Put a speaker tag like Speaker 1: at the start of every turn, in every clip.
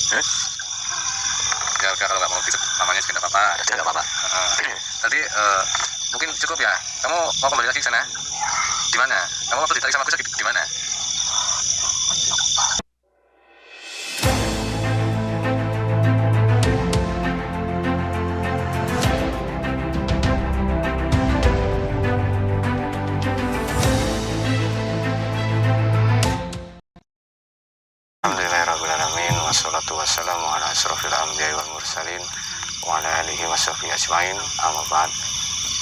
Speaker 1: Ya kalau nggak mau gitu namanya juga nggak apa-apa.
Speaker 2: Tidak apa-apa.
Speaker 1: Tadi mungkin cukup ya. Kamu mau kembali lagi ke sana? Di mana? Kamu waktu ditarik sama Gus di mana? Alhamdulillahirrahmanirrahim. Wassalatu wassalamu ala asrofil anbiya'i wal mursalin wa ala alihi wa sahbihi ajmain. Amma ba'd.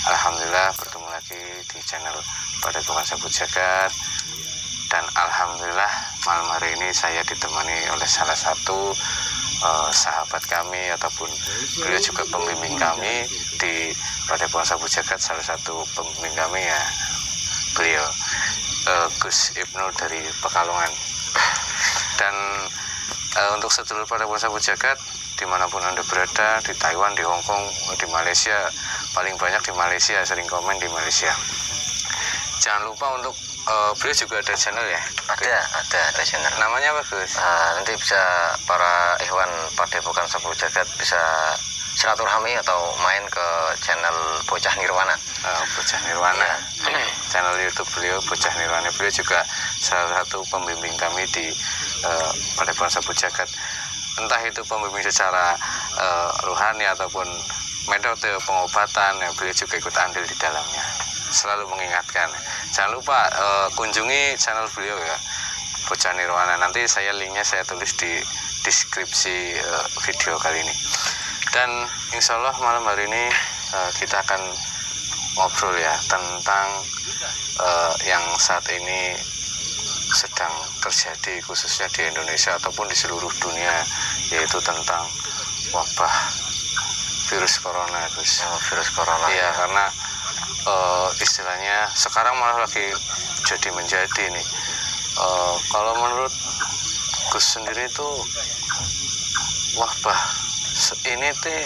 Speaker 1: Alhamdulillah bertemu lagi di channel Padepokan Sabut Jagat. Dan alhamdulillah malam hari ini saya ditemani oleh salah satu sahabat kami ataupun beliau juga pembimbing kami di Padepokan Sabut Jagat. Salah satu pembimbing kami ya beliau Gus Ibnu dari Pekalongan. Dan untuk sedulur Padepokan Sabut Jagat dimanapun Anda berada, di Taiwan, di Hong Kong, di Malaysia, paling banyak di Malaysia, sering komen di Malaysia. Jangan lupa untuk beliau juga ada channel ya?
Speaker 2: Ada channel.
Speaker 1: Namanya apa Gus?
Speaker 2: Nanti bisa para ikhwan Padepokan Sabut Jagat bisa silaturahmi atau main ke channel Bocah Nirwana.
Speaker 1: Bocah Nirwana. Ya. Channel YouTube beliau Bocah Nirwana. Beliau juga salah satu pembimbing kami di Padepokan Sabut Jagat. Entah itu pembimbing secara rohani ataupun metode pengobatan, yang beliau juga ikut andil di dalamnya. Selalu mengingatkan, jangan lupa kunjungi channel beliau ya, Bocah Nirwana. Nanti saya linknya saya tulis di deskripsi video kali ini. Dan insya Allah malam hari ini kita akan ngobrol ya tentang yang saat ini sedang terjadi khususnya di Indonesia ataupun di seluruh dunia, yaitu tentang wabah virus corona, Gus.
Speaker 2: Virus corona.
Speaker 1: Iya, karena istilahnya sekarang malah lagi jadi menjadi nih. Kalau menurut Gus sendiri itu wabah ini tuh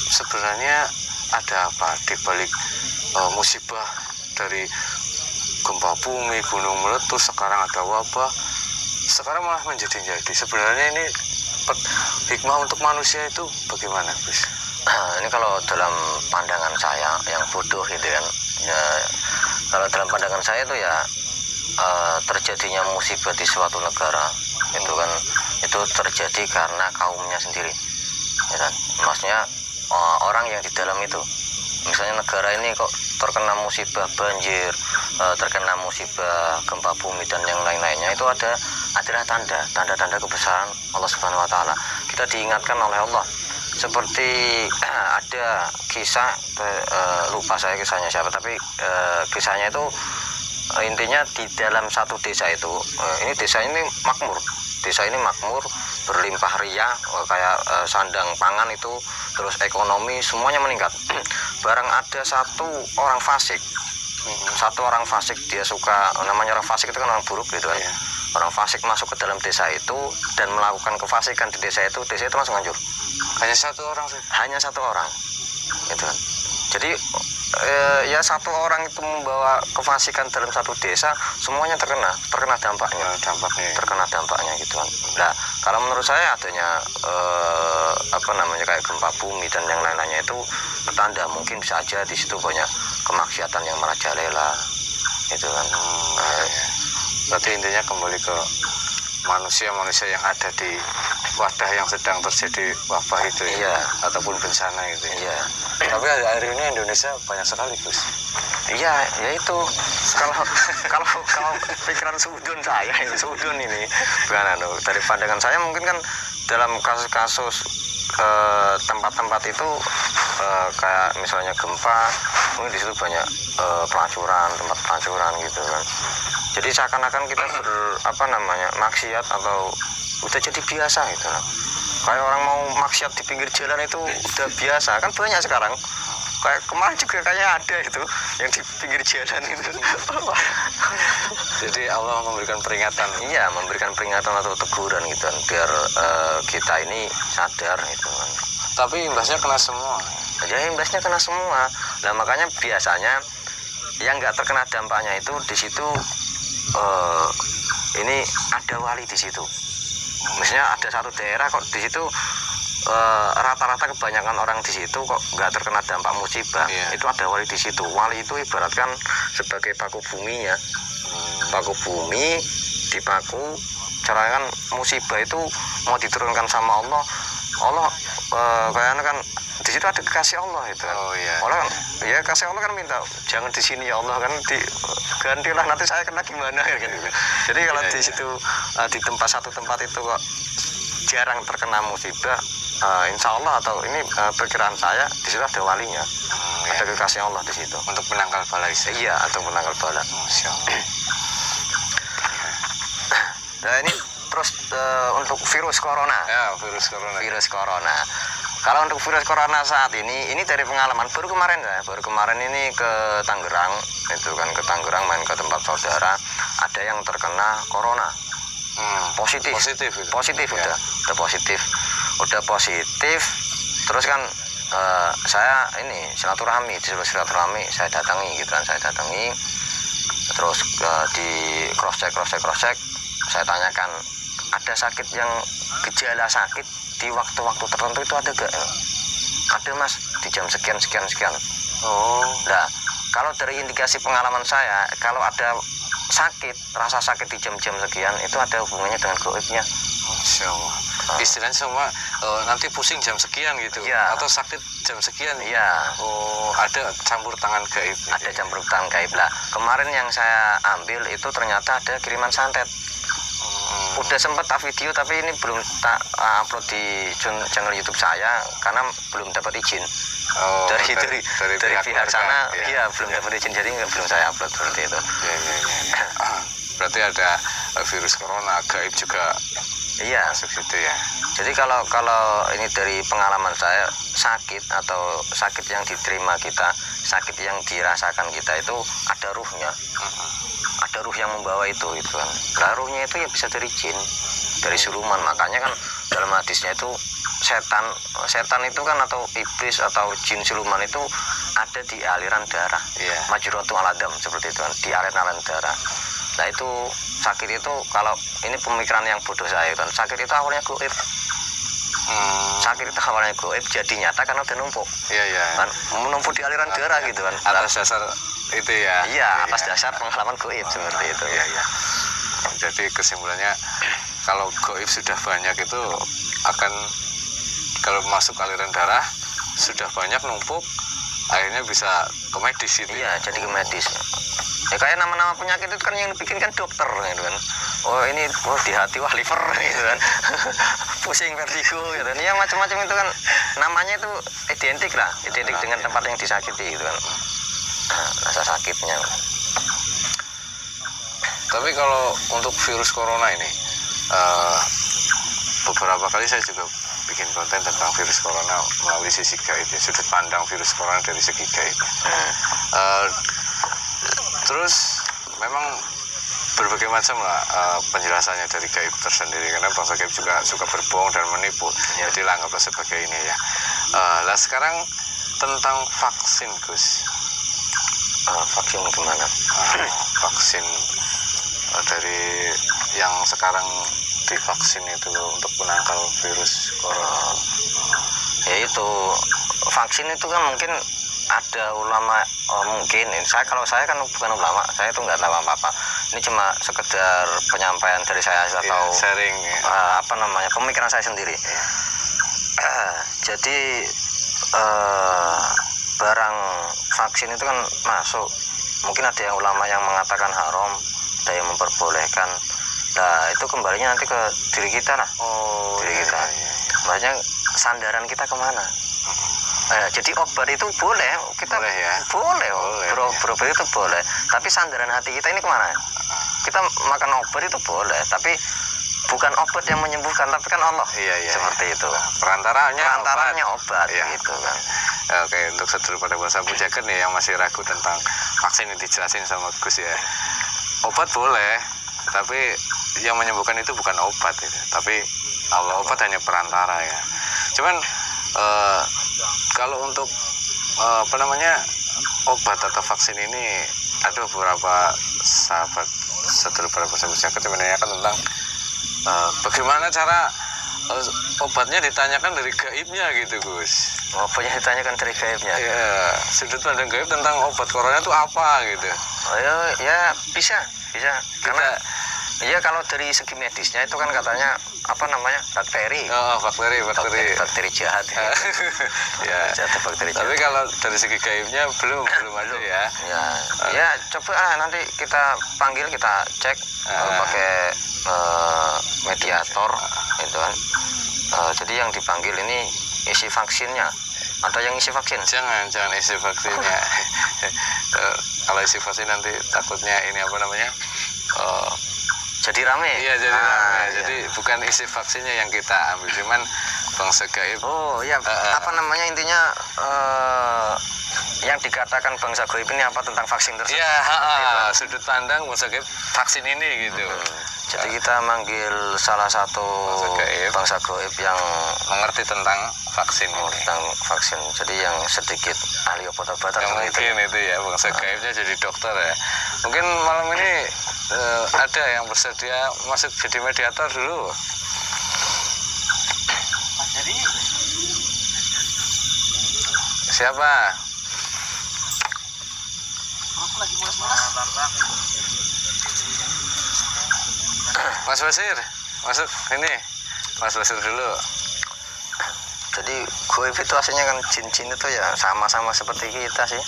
Speaker 1: sebenarnya ada apa di balik musibah dari gempa bumi, gunung meletus, sekarang ada wabah, sekarang malah menjadi-jadi. Sebenarnya ini hikmah untuk manusia itu bagaimana, Gus?
Speaker 2: Ini kalau dalam pandangan saya yang bodoh gitu kan, ya, kalau dalam pandangan saya itu ya terjadinya musibah di suatu negara itu kan itu terjadi karena kaumnya sendiri, ya kan? Maksudnya orang yang di dalam itu, misalnya negara ini kok terkena musibah banjir, terkena musibah gempa bumi dan yang lain-lainnya, itu adalah tanda-tanda kebesaran Allah Subhanahu Wa Taala. Kita diingatkan oleh Allah. Seperti ada kisah, lupa saya kisahnya siapa, tapi kisahnya itu intinya di dalam satu desa itu, ini desa ini makmur. Desa ini makmur, berlimpah ria, kayak sandang pangan itu, terus ekonomi semuanya meningkat. Barang ada satu orang fasik, dia suka, namanya orang fasik itu kan orang buruk gitu ya. Orang fasik masuk ke dalam desa itu dan melakukan kefasikan di desa itu langsung hancur.
Speaker 1: Hanya satu orang sih?
Speaker 2: Hanya satu orang, gitu kan. Jadi ya satu orang itu membawa kefasikan dalam satu desa, semuanya terkena dampaknya. Terkena dampaknya gitu kan. Nah, kalau menurut saya adanya kayak gempa bumi dan yang lain-lainnya itu pertanda mungkin bisa aja di situ banyak kemaksiatan yang merajalela, gitu kan.
Speaker 1: Berarti intinya kembali ke manusia yang ada di wadah yang sedang terjadi wabah itu ya,
Speaker 2: iya,
Speaker 1: ataupun bencana itu ya.
Speaker 2: Iya.
Speaker 1: Tapi akhir ini Indonesia banyak sekali, Gus.
Speaker 2: Iya, ya itu. Kalau pikiran sudun saya, sudun ini bukan dari pandangan saya mungkin kan dalam kasus-kasus tempat-tempat itu kayak misalnya gempa, mungkin di situ banyak tempat pelancuran gitu kan. Jadi seakan-akan kita maksiat atau udah jadi biasa gitu loh. Kayak orang mau maksiat di pinggir jalan itu udah biasa, kan banyak sekarang. Kayak kemarin juga kayaknya ada itu yang di pinggir jalan itu.
Speaker 1: Jadi Allah memberikan peringatan.
Speaker 2: Iya, memberikan peringatan atau teguran gitu kan, biar kita ini sadar gitu kan.
Speaker 1: Tapi imbasnya kena semua.
Speaker 2: Ya imbasnya kena semua. Nah makanya biasanya yang nggak terkena dampaknya itu di situ ini ada wali di situ. Misalnya ada satu daerah kok di situ rata-rata kebanyakan orang di situ kok nggak terkena dampak musibah. Itu ada wali di situ. Wali itu ibaratkan sebagai paku buminya. Paku bumi dipaku, caranya kan musibah itu mau diturunkan sama Allah. Allah kayaknya kan di situ ada kekasih Allah itu. Allah kan, ya kasih Allah kan minta jangan di sini ya Allah kan, gantilah nanti saya kena gimana kan gitu. Jadi kalau di situ di satu tempat itu kok jarang terkena musibah, insya Allah atau ini perkiraan saya di situ ada walinya, ada kekasih Allah di situ
Speaker 1: untuk menangkal bala.
Speaker 2: Iya, untuk menangkal bala. Nah ini terus untuk virus corona.
Speaker 1: Ya, virus corona.
Speaker 2: Kalau untuk virus corona saat ini dari pengalaman baru kemarin ini ke Tangerang, itu kan ke Tangerang main ke tempat saudara, ada yang terkena corona. Positif udah positif. Terus kan saya ini disuruh silaturahmi, saya datangi gitu kan, terus di cross check, saya tanyakan ada sakit yang gejala sakit di waktu-waktu tertentu itu ada gak? Ada mas, di jam sekian. Nah kalau dari indikasi pengalaman saya, kalau ada rasa sakit di jam-jam sekian itu ada hubungannya dengan gaibnya.
Speaker 1: Istilahnya semua nanti pusing jam sekian gitu, atau sakit jam sekian. Ada campur tangan gaib.
Speaker 2: Ada campur tangan gaib lah. Kemarin yang saya ambil itu ternyata ada kiriman santet. Udah sempat tak video tapi ini belum tak upload di channel YouTube saya karena belum dapat izin dari pihak sana. Belum dapat izin, jadi belum saya upload seperti itu.
Speaker 1: Berarti ada virus corona gaib juga.
Speaker 2: Iya,
Speaker 1: masuk situ ya.
Speaker 2: Jadi kalau ini dari pengalaman saya, sakit atau sakit yang diterima kita, sakit yang dirasakan kita itu ada ruhnya. Ada ruh yang membawa itu kan. Nah, ruhnya itu ya bisa dari jin, dari siluman. Makanya kan dalam hadisnya itu setan itu kan, atau iblis atau jin siluman itu ada di aliran darah. Majratu aladam seperti itu kan, di aliran darah. Nah itu sakit itu, kalau ini pemikiran yang bodoh saya kan, sakit itu awalnya gaib. Sakit itu awalnya gaib, jadi nyata karena udah numpuk. Kan menumpuk di aliran darah gitu kan.
Speaker 1: Atas dasar itu ya.
Speaker 2: Atas dasar pengalaman gaib seperti itu.
Speaker 1: Jadi kesimpulannya kalau gaib sudah banyak itu akan, kalau masuk aliran darah sudah banyak numpuk, akhirnya bisa ke medis itu.
Speaker 2: Jadi ke medis. Ya kayak nama-nama penyakit itu kan yang bikin kan dokter gitu kan. Ini di hati liver gitu kan. Pusing, vertigo gitu kan. Ya macam-macam itu kan namanya itu identik dengan tempat yang disakiti gitu kan. Rasa sakitnya.
Speaker 1: Tapi kalau untuk virus corona ini, beberapa kali saya juga bikin konten tentang virus corona melalui sisi gaib, sudut pandang virus corona dari segi gaib. Terus memang berbagai macam lah penjelasannya dari gaib tersendiri, karena bangsa gaib juga suka berbohong dan menipu. Jadi anggaplah sebagai ini ya. Lah sekarang tentang vaksin, Gus.
Speaker 2: Vaksin gimana?
Speaker 1: Vaksin dari yang sekarang divaksin itu loh, untuk menangkal virus corona.
Speaker 2: Ya itu vaksin itu kan mungkin ada ulama, mungkin kalau saya kan bukan ulama, saya itu nggak tahu apa-apa. Ini cuma sekedar penyampaian dari saya atau
Speaker 1: sharing
Speaker 2: pemikiran saya sendiri. Jadi barang vaksin itu kan masuk, mungkin ada yang ulama yang mengatakan haram, ada yang memperbolehkan. Nah itu kembalinya nanti ke diri kita lah. Diri kita. Makanya sandaran kita kemana? Jadi obat itu boleh, kita boleh. Berobat itu boleh, tapi sandaran hati kita ini kemana? Kita makan obat itu boleh, tapi bukan obat yang menyembuhkan, tapi kan Allah. Seperti itu. Perantaranya obat gitu kan.
Speaker 1: Oke, untuk sedulur pada bahasa Pujakan nih yang masih ragu tentang vaksin yang dijelasin sama Gus ya. Obat boleh, tapi yang menyembuhkan itu bukan obat gitu. Tapi Allah, obat hanya perantara ya. Cuman kalau untuk obat atau vaksin ini, ada beberapa sahabat sedulur pada bahasa Pujakan menanyakan tentang Bagaimana cara obatnya ditanyakan dari gaibnya gitu Gus.
Speaker 2: Obatnya ditanyakan dari gaibnya.
Speaker 1: Ya, sudut pandang gaib tentang obat corona itu apa gitu.
Speaker 2: Oh ya bisa karena iya kalau dari segi medisnya itu kan katanya apa namanya bakteri.
Speaker 1: Oh, bakteri
Speaker 2: jahat.
Speaker 1: Ya.
Speaker 2: Jatuh bakteri jahat.
Speaker 1: Tapi kalau dari segi gaibnya belum ada ya.
Speaker 2: Ya coba nanti kita panggil, kita cek pakai mediator itu kan. Jadi yang dipanggil ini isi vaksinnya. Ada yang isi vaksin?
Speaker 1: Jangan isi vaksinnya. Kalau isi vaksin nanti takutnya ini apa namanya?
Speaker 2: Jadi rame.
Speaker 1: Iya, jadi rame. Jadi bukan isi vaksinnya yang kita ambil, cuman bangsa gaib.
Speaker 2: Oh iya, apa namanya intinya yang dikatakan bangsa gaib ini apa tentang vaksin tersebut?
Speaker 1: Iya, sudut pandang bangsa gaib vaksin ini gitu.
Speaker 2: Jadi kita manggil salah satu bangsa gaib yang
Speaker 1: mengerti tentang vaksin
Speaker 2: tentang vaksin. Jadi yang sedikit ahli obat-obatan.
Speaker 1: Mungkin itu ya bangsa gaibnya jadi dokter ya. Mungkin malam ini ada yang bersedia masuk jadi mediator dulu.
Speaker 3: Jadi
Speaker 1: Siapa?
Speaker 3: aku lagi malas-malas.
Speaker 1: Mas Basir, masuk ini. Mas Basir dulu.
Speaker 2: Jadi gaib itu aslinya kan jin-jin itu ya sama-sama seperti kita sih.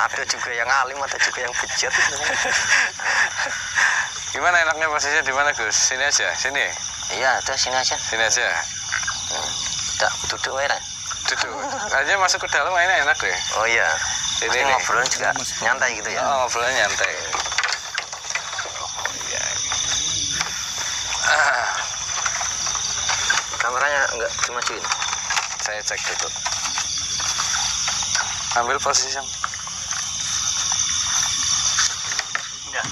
Speaker 2: Ada juga yang alim, ada juga yang bejat.
Speaker 1: Gimana enaknya posisinya di mana Gus? Sini aja, sini.
Speaker 2: Iya, udah sini aja.
Speaker 1: Sini aja.
Speaker 2: Udah duduk aja.
Speaker 1: Duduk. Aja masuk ke dalam mainnya enak deh.
Speaker 2: Oh iya.
Speaker 1: Sini
Speaker 2: Ini
Speaker 1: nih.
Speaker 2: ngobrolnya juga nyantai gitu ya.
Speaker 1: Oh, ngobrolnya nyantai.
Speaker 2: Kameranya enggak dimajuin.
Speaker 1: Saya cek dulu. Ambil posisi yang
Speaker 3: Enggak.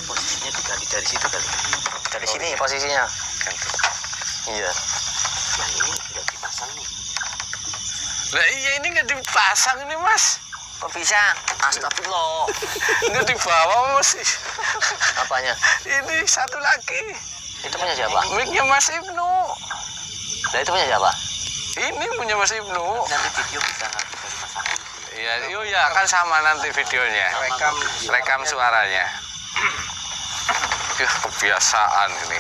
Speaker 3: Posisinya diganti dari situ kali.
Speaker 2: Dari sini posisinya. Iya.
Speaker 3: Yang ini udah dipasang nih.
Speaker 1: Lah iya ini nggak dipasang ini Mas.
Speaker 2: Kok bisa? Astagfirullah.
Speaker 1: Nggak dibawa Mas.
Speaker 2: Apanya?
Speaker 1: Ini satu lagi.
Speaker 2: Itu punya siapa?
Speaker 1: Mic-nya Mas Ibnu.
Speaker 2: Nah itu punya siapa?
Speaker 1: Ini punya Mas Ibnu.
Speaker 3: Nanti video bisa dipasang.
Speaker 1: Iya, iya kan sama nanti videonya. Rekam suaranya. Kebiasaan ini.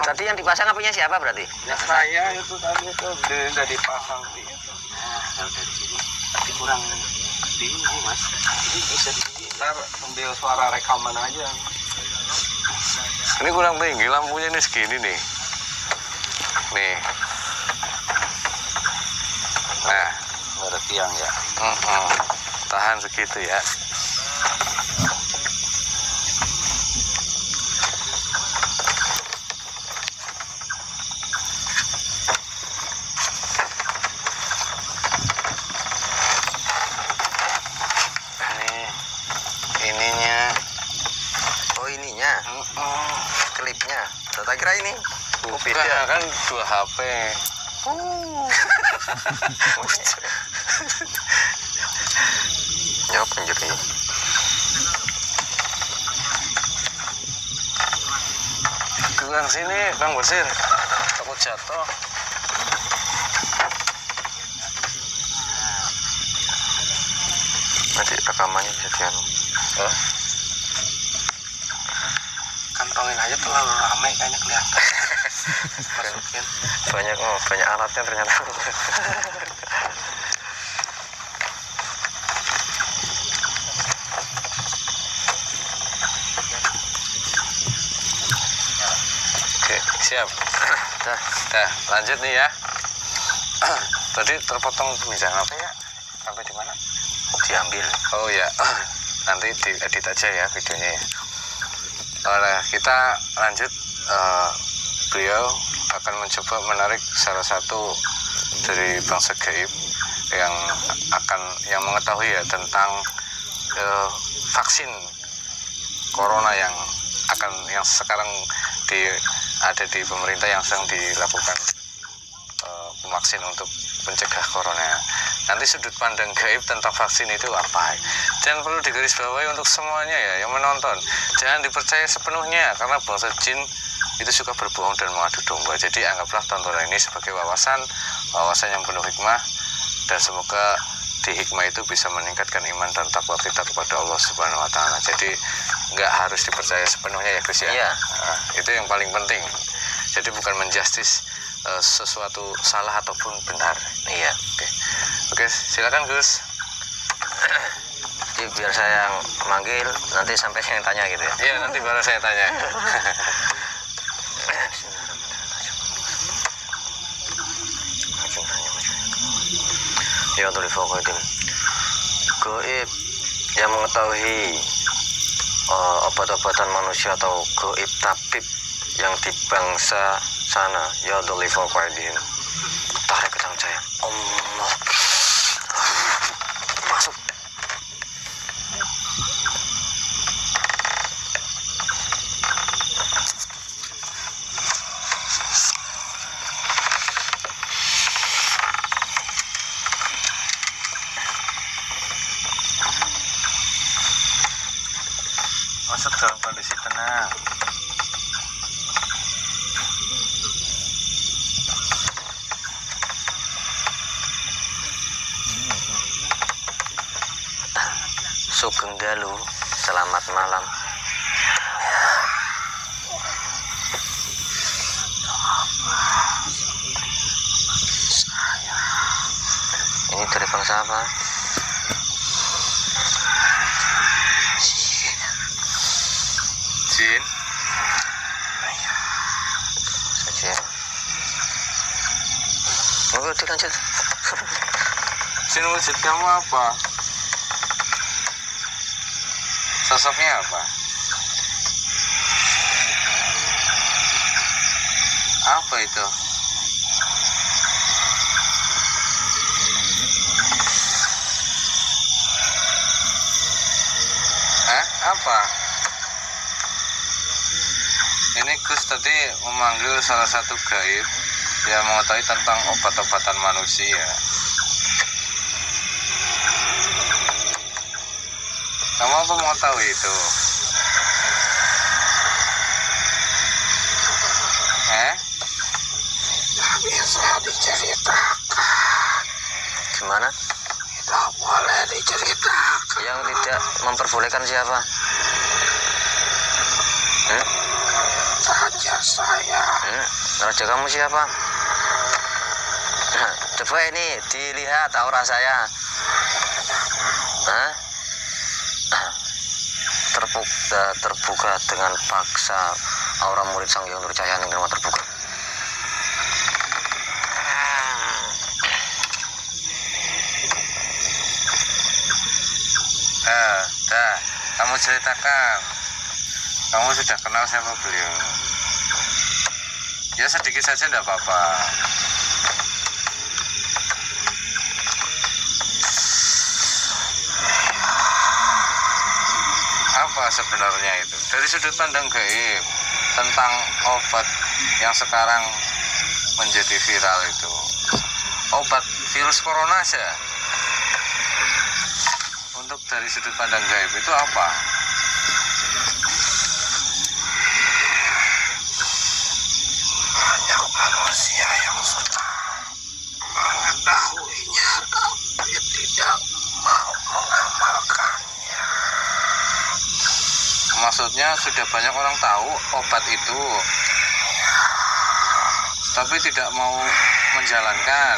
Speaker 2: Tadi yang dipasang punya siapa berarti?
Speaker 1: Saya itu tadi itu udah dipasang sih.
Speaker 3: Nah, dari sini tapi kurang di ini Mas. Ini bisa di sini.
Speaker 1: Ntar ambil suara rekaman aja. Ini kurang tinggi lampunya ini segini nih. Nih. Nah,
Speaker 3: Ada tiang ya.
Speaker 1: tahan segitu ya. Ininya.
Speaker 2: Oh ininya, klipnya. Tak kira ini. Oh,
Speaker 1: Bukan,
Speaker 2: beda.
Speaker 1: kan 2 HP.
Speaker 2: Ya penjuri.
Speaker 1: Kang sini, Kang Basir. Takut jatuh.
Speaker 2: Nanti rekamannya bisa dianu.
Speaker 3: Kantongin aja terlalu ramai kayaknya kelihatan. Masukin.
Speaker 2: Banyak alatnya ternyata.
Speaker 1: Oke, siap. Dah, lanjut nih ya. Tadi terpotong pembicaraan apa ya? Sampai di mana?
Speaker 2: Diambil.
Speaker 1: Oh ya, nanti diedit aja ya videonya ya. Nah, kita lanjut. Beliau akan mencoba menarik salah satu dari bangsa gaib yang mengetahui ya tentang vaksin corona yang sekarang ada di pemerintah yang sedang dilakukan vaksin untuk pencegah corona. Nanti sudut pandang gaib tentang vaksin itu apa? Dan perlu digarisbawahi untuk semuanya ya yang menonton. Jangan dipercaya sepenuhnya karena bangsa jin itu suka berbohong dan mengadu domba. Jadi anggaplah tontonan ini sebagai wawasan yang penuh hikmah, dan semoga di hikmah itu bisa meningkatkan iman dan takwa kita kepada Allah Subhanahu wa taala. Jadi nggak harus dipercaya sepenuhnya ya Gus ya.
Speaker 2: Iya.
Speaker 1: Nah, itu yang paling penting. Jadi bukan menjustis sesuatu salah ataupun benar.
Speaker 2: Iya.
Speaker 1: Oke, silakan Gus.
Speaker 2: Jadi biar saya yang manggil, nanti sampai saya yang tanya gitu ya.
Speaker 1: Iya, nanti baru saya tanya.
Speaker 2: Ya untuk difokusin goib yang mengetahui obat-obatan manusia atau goib tabib yang di bangsa sana, ya untuk difokusin tarik ke tangan saya, Allah masuk.
Speaker 1: Masuk dalam kondisi tenang.
Speaker 2: Sugeng Dalu, selamat malam. Ini dari bangsa apa?
Speaker 1: Jin.
Speaker 2: Saja. Oke, dilanjut.
Speaker 1: Jin, wujud kamu apa? Sosoknya apa? Apa itu? Apa? Ini Gus tadi memanggil salah satu gaib yang mengetahui tentang obat-obatan manusia. Kamu apa mau tahu itu? Bisa diceritakan.
Speaker 2: Gimana?
Speaker 1: Tidak boleh diceritakan.
Speaker 2: Yang tidak memperbolehkan siapa?
Speaker 1: Raja saya.
Speaker 2: Raja kamu siapa? Coba ini dilihat aura saya. Terbuka dengan paksa aura murid Sang Hyang Nurjaya yang terbuka.
Speaker 1: Dah, kamu ceritakan. Kamu sudah kenal sama beliau. Ya sedikit saja tidak apa-apa. Apa sebenarnya itu? Dari sudut pandang gaib tentang obat yang sekarang menjadi viral itu. Obat virus corona saja. Untuk dari sudut pandang gaib itu apa? Banyak manusia yang sudah mengetahuinya tapi tidak mau mengamalkannya. Maksudnya sudah banyak orang tahu obat itu, tapi tidak mau menjalankan.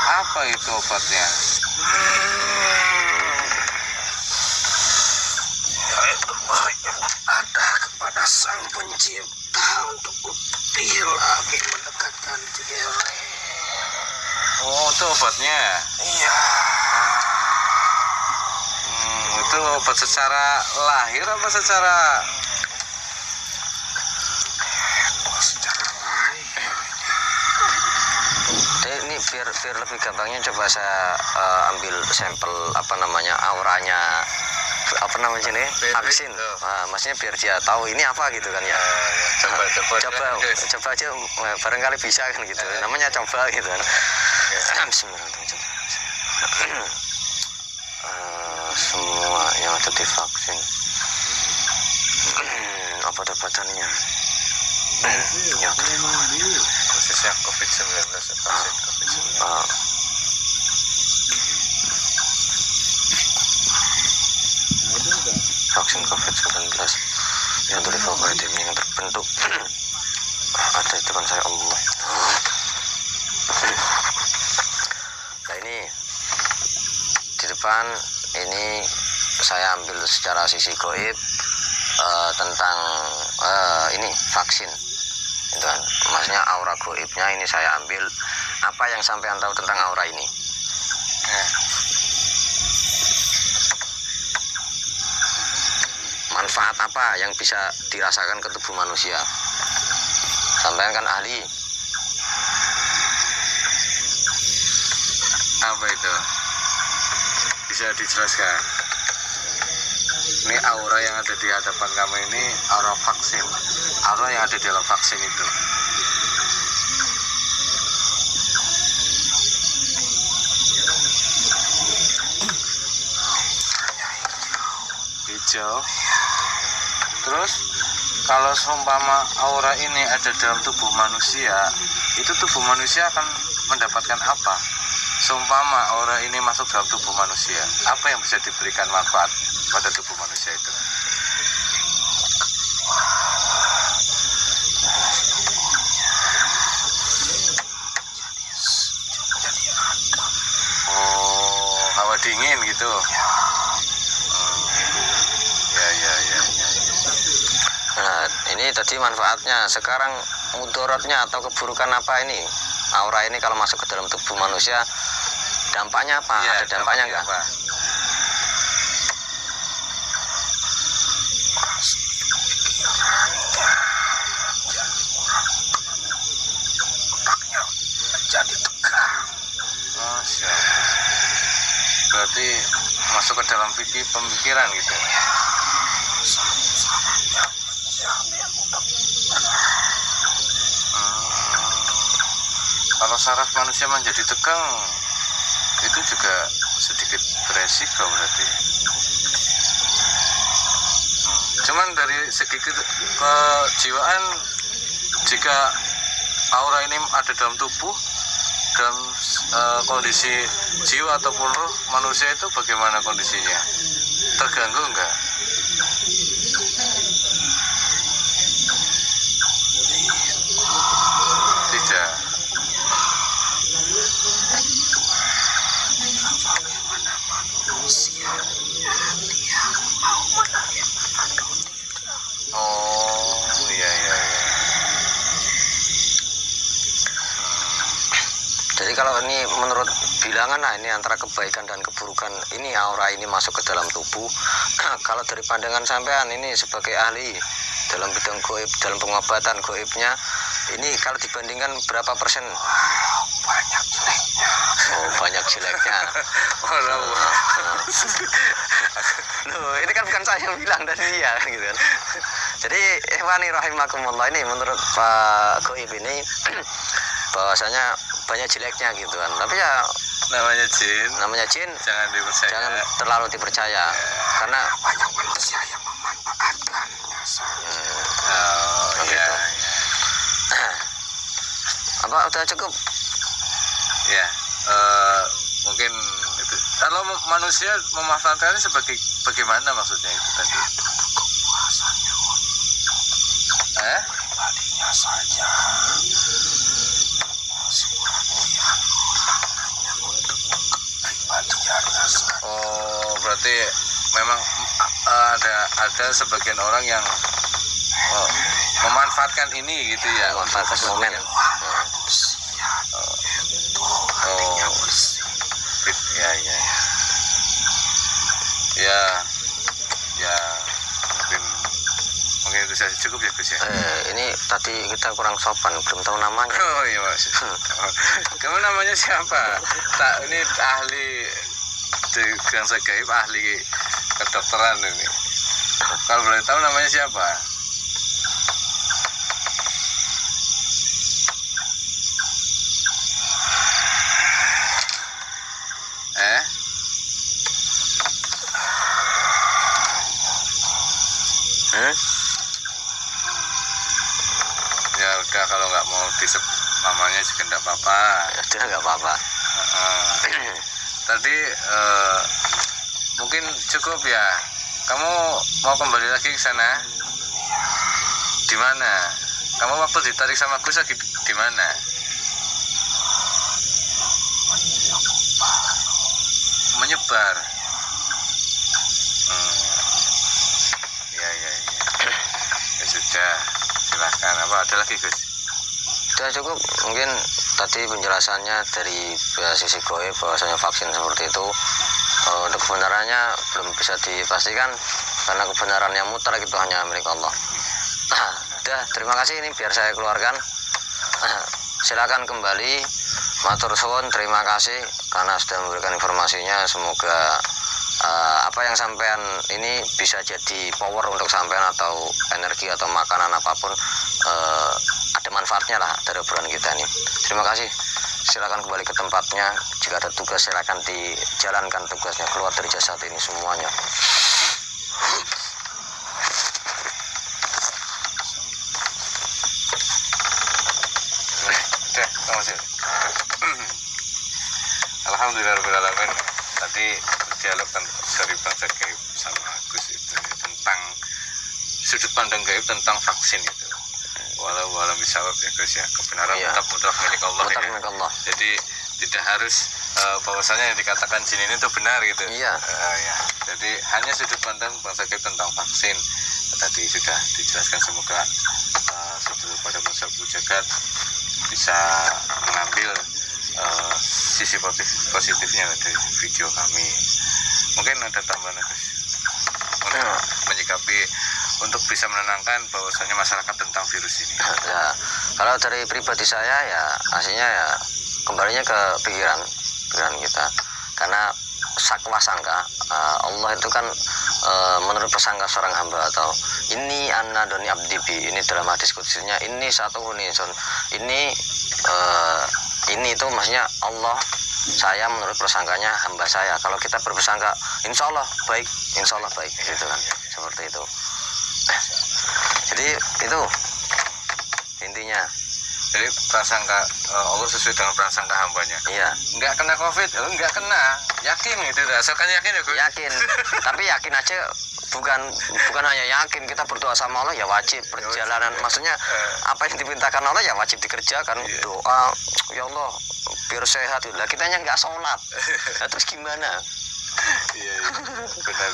Speaker 1: Apa itu obatnya? Yaitu ada kepada Sang Pencipta untuk lebih lagi mendekatkan diri. Oh, itu obatnya? Iya. Itu obat secara lahir apa secara lahir?
Speaker 2: Ini biar lebih gampangnya coba saya ambil sampel auranya ini vaksin. Maksudnya biar dia tahu ini apa gitu kan ya.
Speaker 1: Coba
Speaker 2: aja barangkali bisa kan gitu. Namanya coba gitu kan. Bismillahirrahmanirrahim. Semua yang ada di vaksin, apa dapatannya? Ya,
Speaker 1: khususnya COVID-19, vaksin COVID-19.
Speaker 2: Vaksin COVID-19 yang dari favorit ini yang terbentuk ada di depan saya Allah. Nah ini di depan ini saya ambil secara sisi goib tentang ini vaksin itu kan, maksudnya aura goibnya ini saya ambil. Apa yang sampean tahu tentang aura ini? Manfaat apa yang bisa dirasakan ke tubuh manusia? Sampean kan ahli.
Speaker 1: Apa itu? Bisa dijelaskan? Ini aura yang ada di hadapan kamu ini aura vaksin. Aura yang ada di dalam vaksin itu. Hijau. Terus kalau seumpama aura ini ada dalam tubuh manusia, itu tubuh manusia akan mendapatkan apa? Seumpama aura ini masuk dalam tubuh manusia, apa yang bisa diberikan manfaat pada tubuh manusia itu? Oh, hawa dingin gitu.
Speaker 2: Nah, ini tadi manfaatnya. Sekarang mudaratnya atau keburukan apa ini? Aura ini kalau masuk ke dalam tubuh manusia, dampaknya apa?
Speaker 1: Ya,
Speaker 2: ada dampaknya enggak?
Speaker 1: apa? Berarti masuk ke dalam pemikiran gitu. Kalau saraf manusia menjadi tegang, itu juga sedikit beresiko berarti. Cuman dari segi kejiwaan, jika aura ini ada dalam tubuh, dalam kondisi jiwa ataupun roh manusia itu bagaimana kondisinya? Terganggu enggak? Tidak. Oh, iya.
Speaker 2: Jadi kalau ini menurut bilangan, nah ini antara kebaikan dan keburukan ini aura ini masuk ke dalam tubuh. Kalau dari pandangan sampean ini sebagai ahli dalam bidang goib, dalam pengobatan goibnya, ini kalau dibandingkan berapa persen? Banyak jeleknya. Oh, banyak jeleknya. Loh, ini kan bukan saya yang bilang, dari dia kan gitu kan. Jadi ikhwani rahimakumullah, ini menurut Pak Goib ini bahwasanya banyak jeleknya gitu kan. Tapi ya namanya jin
Speaker 1: Jangan dipercaya.
Speaker 2: jangan terlalu dipercaya karena
Speaker 3: Banyak manusia yang memanfaatkannya.
Speaker 1: Oh, iya.
Speaker 2: apa udah cukup?
Speaker 1: Ya, mungkin itu. Kalau manusia memanfaatkannya sebagai bagaimana maksudnya itu tadi?
Speaker 3: Kepuasannya pribadinya saja. Sebagian hanya untuk pribadinya saja.
Speaker 1: Oh, berarti memang ada sebagian orang yang memanfaatkan ini gitu ya,
Speaker 2: Memanfaatkan
Speaker 1: untuk
Speaker 2: momen.
Speaker 3: Manusia itu hatinya bersih.
Speaker 1: Ya, mungkin itu saja cukup ya Gus ya.
Speaker 2: Ini tadi kita kurang sopan, belum tahu namanya.
Speaker 1: Oh iya Mas. Kamu namanya siapa? Ini ahli di bidang gaib, ahli kedokteran ini. Kalau boleh tahu namanya siapa? Ya udah, kalau nggak mau disebut namanya juga nggak apa-apa.
Speaker 2: Ya udah nggak apa-apa.
Speaker 1: Tadi mungkin cukup ya. Kamu mau kembali lagi ke sana? Di mana? Kamu waktu ditarik sama Gus lagi di mana? Menyebar. Ya. Ya sudah, silahkan. Apa ada lagi, Gus?
Speaker 2: Sudah cukup, mungkin tadi penjelasannya dari sisi goib bahwasanya vaksin seperti itu untuk kebenarannya belum bisa dipastikan karena kebenaran yang mutlak itu hanya milik Allah. Udah, terima kasih, ini biar saya keluarkan. Silakan kembali, matur suwun, terima kasih karena sudah memberikan informasinya. Semoga apa yang sampean ini bisa jadi power untuk sampean atau energi atau makanan apapun, ada manfaatnya lah dari obrolan kita ini. Terima kasih. Silakan kembali ke tempatnya. Jika ada tugas silakan dijalankan tugasnya, keluar dari jasad ini semuanya.
Speaker 1: Oke, makasih. Alhamdulillahirobbilalamin. Tadi dialog dari bangsa gaib sama Gus itu tentang sudut pandang gaib tentang vaksin itu. Walau bisawab ya Gus ya, kebenaran tetap mutlak milik Allah.
Speaker 2: Milik Allah.
Speaker 1: Jadi tidak harus bahwasanya yang dikatakan jin ini itu benar gitu.
Speaker 2: Iya.
Speaker 1: Ya. Jadi hanya sudut pandang bangsa gaib tentang vaksin. Tadi sudah dijelaskan, semoga seluruh pada bangsa jagat bisa mengambil sisi positifnya dari video kami. Mungkin ada tambahan Gus untuk menyikapi, untuk bisa menenangkan bahwasanya masyarakat tentang virus ini.
Speaker 2: Ya, kalau dari pribadi saya ya aslinya ya kembalinya ke pikiran kita, karena sakwa sangka Allah itu kan menurut persangka seorang hamba, atau ini anadoni abdibi, ini dalam hadis kudusinya, ini satu unisun, ini itu maksudnya Allah, saya menurut persangkanya hamba saya. Kalau kita berpersangka insya Allah baik gitu kan, seperti itu. Jadi itu intinya.
Speaker 1: Jadi prasangka Allah sesuai dengan prasangka hambanya.
Speaker 2: Iya.
Speaker 1: Nggak kena COVID, nggak kena, yakin gitu. Asalkan yakin ya Gus.
Speaker 2: Yakin. Tapi yakin aja, bukan hanya yakin, kita berdoa sama Allah ya wajib perjalanan. Maksudnya apa yang dimintakan Allah ya wajib dikerjakan. Doa, ya Allah biar sehat. Lah kitanya nggak sholat. Nah, terus gimana?
Speaker 1: Iya. Benar.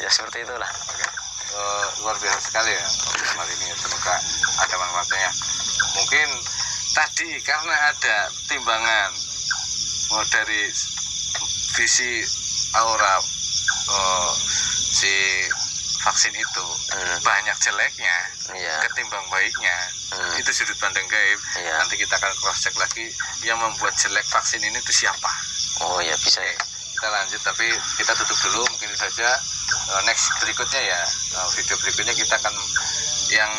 Speaker 2: Ya seperti itulah.
Speaker 1: Luar biasa sekali ya obrolan ini. Semoga ada manfaatnya. Mungkin tadi karena ada timbangan dari visi aura si vaksin itu banyak jeleknya ketimbang baiknya, itu sudut pandang gaib. Nanti kita akan cross check lagi yang membuat jelek vaksin ini itu siapa.
Speaker 2: Oh ya bisa ya.
Speaker 1: Kita lanjut, tapi kita tutup dulu mungkin saja. Next berikutnya ya, video berikutnya kita akan yang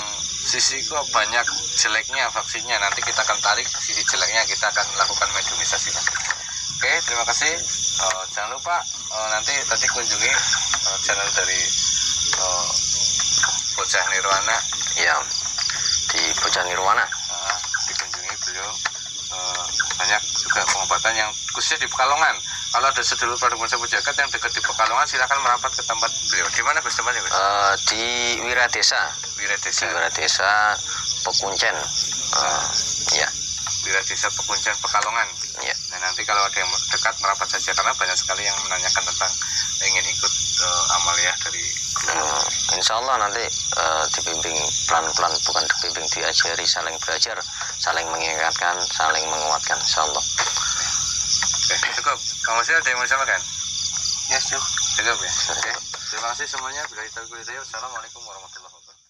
Speaker 1: sisi kok banyak jeleknya vaksinnya, nanti kita akan tarik sisi jeleknya, kita akan lakukan mediumisasi lagi. Oke, terima kasih. Jangan lupa nanti tadi kunjungi channel dari Bocah Nirwana.
Speaker 2: Ya, di Bocah Nirwana.
Speaker 1: Dikunjungi beliau. Banyak juga pengobatan yang khususnya di Pekalongan. Kalau ada sedulur pada bangsa Jagat yang dekat di Pekalongan, silakan merapat ke tempat beliau. Di mana Gus tempatnya Gus?
Speaker 2: Di Wiradesa. Pekuncen. Ya.
Speaker 1: Wiradesa Pekuncen Pekalongan.
Speaker 2: Ya.
Speaker 1: Nah, nanti kalau ada yang dekat merapat saja, karena banyak sekali yang menanyakan tentang ingin ikut amaliyah dari
Speaker 2: insya Allah nanti dibimbing pelan-pelan, bukan dibimbing, diajari, saling belajar, saling mengingatkan, saling menguatkan, insya Allah.
Speaker 1: Oke, cukup. Kamu masih ada yang mau disampaikan?
Speaker 3: Ya, cukup.
Speaker 1: Cukup ya. Oke. Terima kasih semuanya. Assalamualaikum warahmatullahi wabarakatuh.